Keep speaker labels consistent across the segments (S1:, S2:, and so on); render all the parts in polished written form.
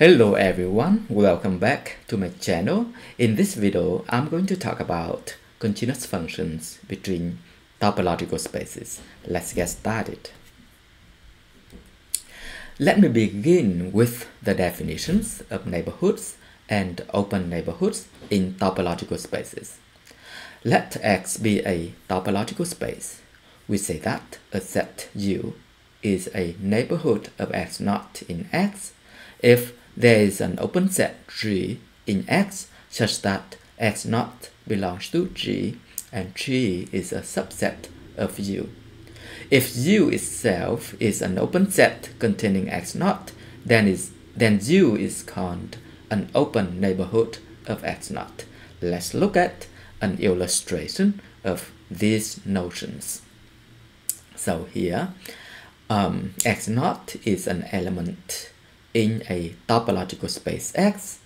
S1: Hello everyone, welcome back to my channel. In this video, I'm going to talk about continuous functions between topological spaces. Let's get started. Let me begin with the definitions of neighborhoods and open neighborhoods in topological spaces. Let X be a topological space. We say that a set U is a neighborhood of X not in X if there is an open set G in X such that X naught belongs to G and G is a subset of U. If U itself is an open set containing X naught, then U is called an open neighborhood of X naught. Let's look at an illustration of these notions. So here, X naught is an element in a topological space X.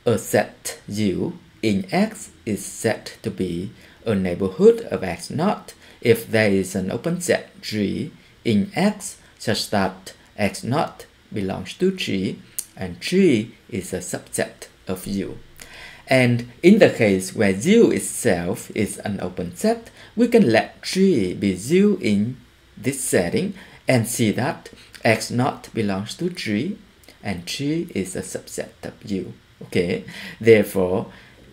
S1: A set U in X is said to be a neighborhood of X naught if there is an open set G in X such that X naught belongs to G and G is a subset of U. And in the case where U itself is an open set, we can let G be U in this setting and see that X naught belongs to G and G is a subset of U. Okay, therefore,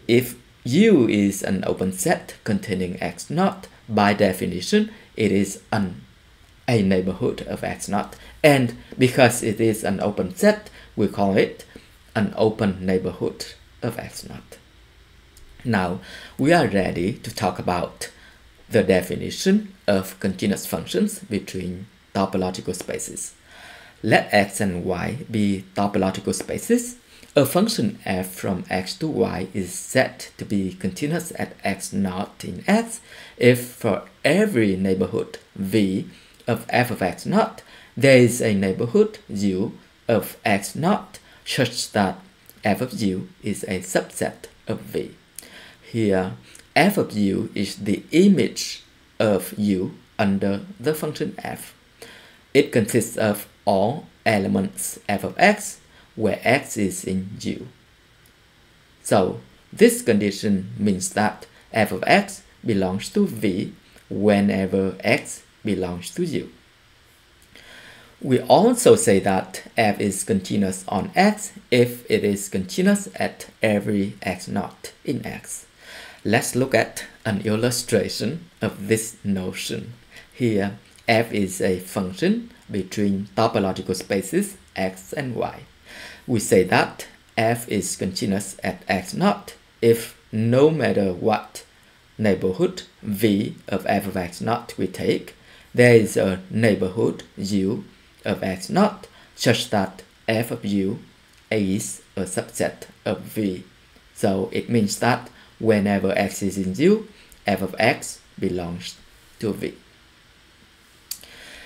S1: if U is an open set containing X naught, by definition, it is a neighborhood of X naught. And because it is an open set, we call it an open neighborhood of X naught. Now, we are ready to talk about the definition of continuous functions between topological spaces. Let X and Y be topological spaces. A function f from x to y is said to be continuous at x naught in X if for every neighborhood V of f of x naught, there is a neighborhood U of x naught such that f of U is a subset of V. Here, f of U is the image of U under the function f. It consists of all elements f of x where x is in U. So this condition means that f of x belongs to V whenever x belongs to U. We also say that f is continuous on x if it is continuous at every x naught in X. Let's look at an illustration of this notion. Here, f is a function between topological spaces x and y. We say that f is continuous at x naught if no matter what neighborhood V of f of x naught we take, there is a neighborhood U of x naught such that f of U is a subset of V. So it means that whenever x is in U, f of x belongs to V.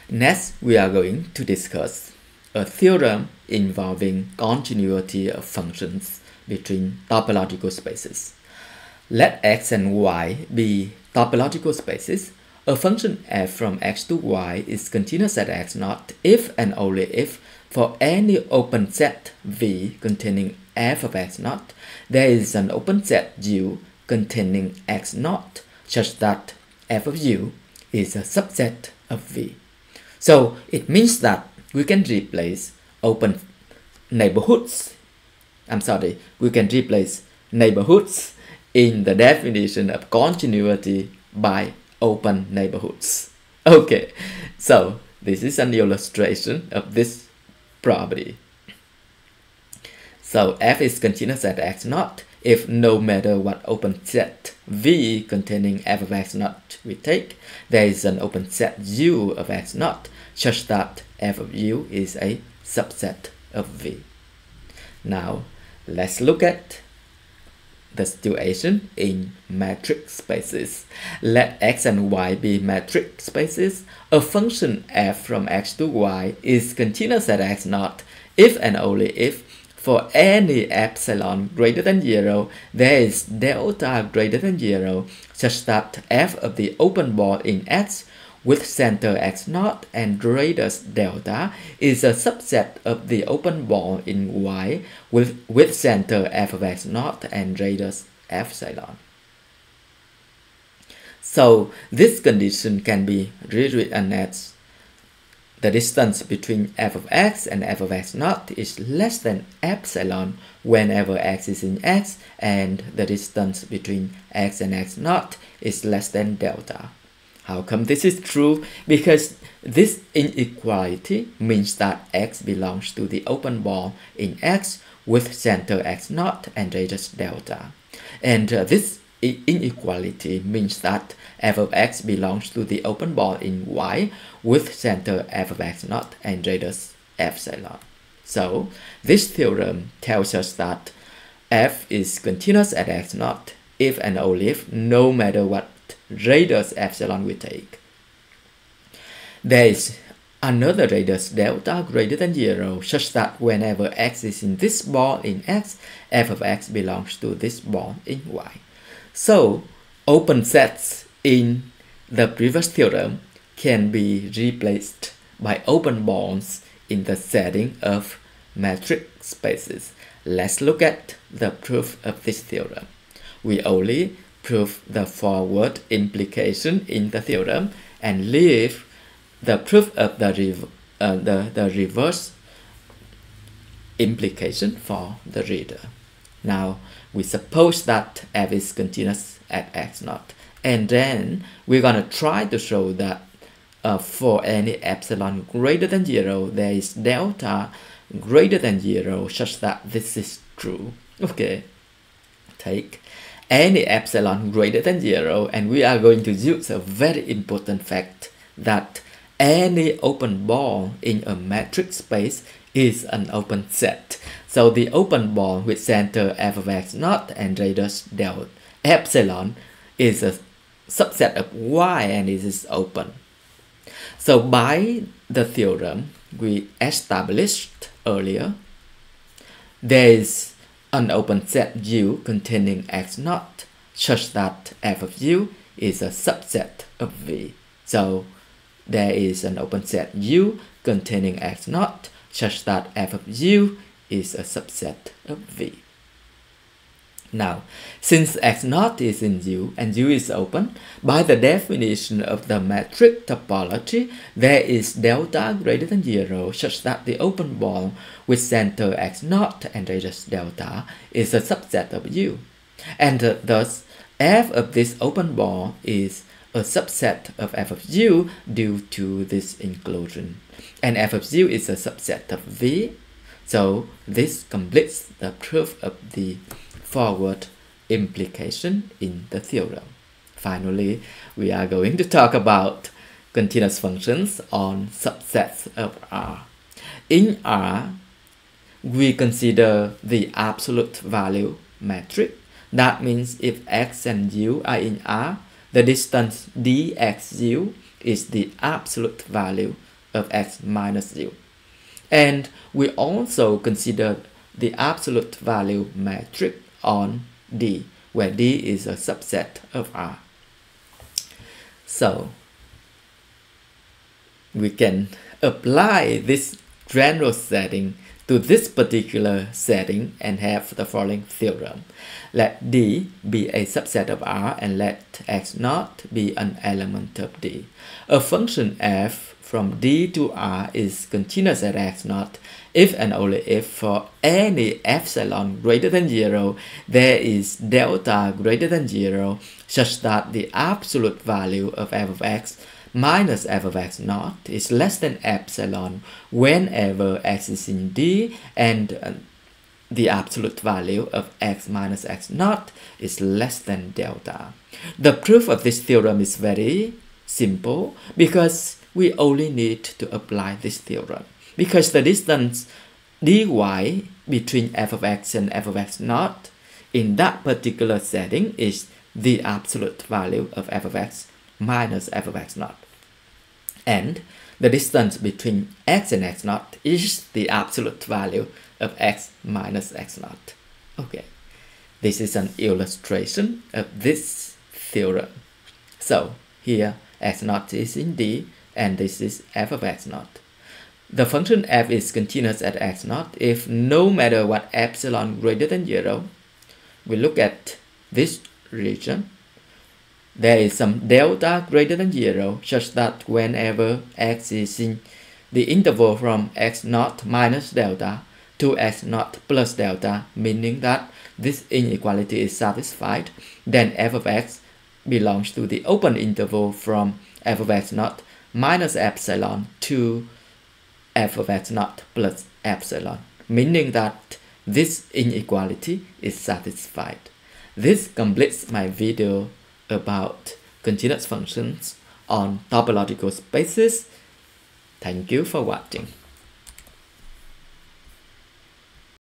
S1: Next, we are going to discuss a theorem involving continuity of functions between topological spaces. Let x and y be topological spaces. A function f from x to y is continuous at x naught if and only if for any open set V containing f of x naught, there is an open set U containing x naught such that f of U is a subset of V. So it means that we can replace we can replace neighborhoods in the definition of continuity by open neighborhoods. Okay, so this is an illustration of this property. So f is continuous at x naught if no matter what open set V containing f of x naught we take, there is an open set U of x naught such that f of U is a subset of V. Now, let's look at the situation in metric spaces. Let x and y be metric spaces. A function f from x to y is continuous at x naught if and only if for any epsilon greater than 0, there is delta greater than 0 such that f of the open ball in X with center x0 and radius delta is a subset of the open ball in Y with center f of x0 and radius epsilon. So this condition can be rewritten as the distance between f of x and f of x0 is less than epsilon whenever x is in x, and the distance between x and x0 is less than delta. How come this is true? Because this inequality means that x belongs to the open ball in x with center x0 and radius delta. And this inequality means that f of x belongs to the open ball in Y with center f of x0 and radius epsilon. So this theorem tells us that f is continuous at x0 if and only if, no matter what radius epsilon we take. There is another radius delta greater than 0 such that whenever x is in this ball in x, f of x belongs to this ball in Y. So open sets in the previous theorem can be replaced by open balls in the setting of metric spaces. Let's look at the proof of this theorem. We only prove the forward implication in the theorem and leave the proof of the reverse implication for the reader. Now we suppose that f is continuous at x0, and then we're gonna try to show that for any epsilon greater than 0 there is delta greater than 0 such that this is true. Okay, take any epsilon greater than 0 and we are going to use a very important fact that any open ball in a metric space is an open set. So the open ball with center f of x0 and radius delta epsilon is a subset of Y and it is open. So by the theorem we established earlier, there is an open set U containing x0 such that f of U is a subset of V. So there is an open set U containing x0 such that f of U is a subset of V. Now, since x0 is in U and U is open, by the definition of the metric topology, there is delta greater than 0 such that the open ball with center x0 and radius delta is a subset of U. And thus, f of this open ball is a subset of f of U due to this inclusion. And f of U is a subset of V. So this completes the proof of the forward implication in the theorem. Finally, we are going to talk about continuous functions on subsets of R. In R, we consider the absolute value metric. That means if x and u are in R, the distance dxu is the absolute value of x minus u. And we also consider the absolute value metric on D, where D is a subset of R. So we can apply this general setting to this particular setting and have the following theorem. Let D be a subset of R and let x0 be an element of D. A function f from D to R is continuous at x0 if and only if for any epsilon greater than 0 there is delta greater than 0 such that the absolute value of f of x minus f of x0 is less than epsilon whenever x is in D and the absolute value of x minus x0 is less than delta. The proof of this theorem is very simple because we only need to apply this theorem. Because the distance dy between f of x and f of x0 in that particular setting is the absolute value of f of x minus f of x0. And the distance between x and x0 is the absolute value of x minus x0. Okay, this is an illustration of this theorem. So here x naught is in D, and this is f of x naught. The function f is continuous at x naught if no matter what epsilon greater than 0, we look at this region, there is some delta greater than 0 such that whenever x is in the interval from x naught minus delta to x naught plus delta, meaning that this inequality is satisfied, then f of x belongs to the open interval from f of x naught minus epsilon to f of x naught plus epsilon, meaning that this inequality is satisfied. This completes my video about continuous functions on topological spaces. Thank you for watching.